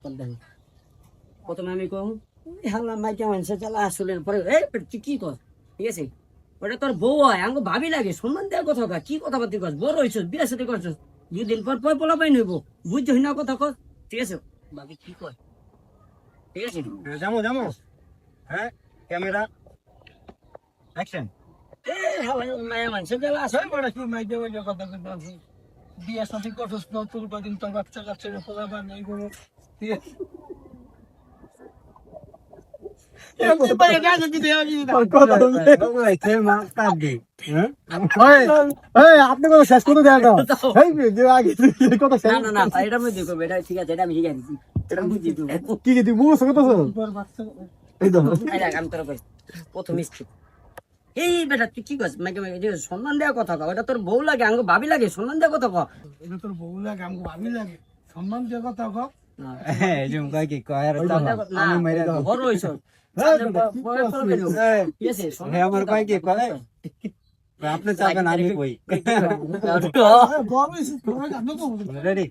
প্রথমে আমি কম হাল্লা মাইকে মানুষের চালা আসলের পরে এই তুই কি কর ঠিক আছে ওটা তোর বউ হয় আমাকে ভাবি লাগে সম্মান দেওয়ার কথা কর কি কথাবার্তা কর বড় হয়েছিস বিয়ের সাথে করছিস 2 দিন পর পর পোলা পাই নইব বুঝছো না কথা কর ঠিক আছে বাকি কি কর ঠিক আছে যাবো যাবো হ্যাঁ ক্যামেরা অ্যাকশন মায়া মানুষের চালা আসে বিয়ে সাথে করছিস না তোর কদিন তোর বাচ্চা কাচ্চা পোলা বান এইগুলো আপনি কথা শেষ করে দেয় কথা শেষ না না এটা আমি দেখো এটা ঠিক আছে এটা আমি শিখে দিচ্ছি এটা বুঝছি তুই কি কি তুই বুঝছো কথা এই তো আমি তোর প্রথম স্ত্রী এই বেটা তুই কি করছিস মাইকে মাইকে সম্মান দেওয়ার কথা কও এটা তোর বউ লাগে আমাকে ভাবি লাগে সম্মান দেওয়ার কথা কও এটা তোর বউ লাগে আমাকে ভাবি লাগে সম্মান দিয়ে কথা কও হ্যাঁ জুম কই কি কয় আর না আমি মেরে দাও বড় হইছ আমার কয় কি কয় আপনি চাবেন আমি কই বড় হইছিস তোর আমি তো রেডি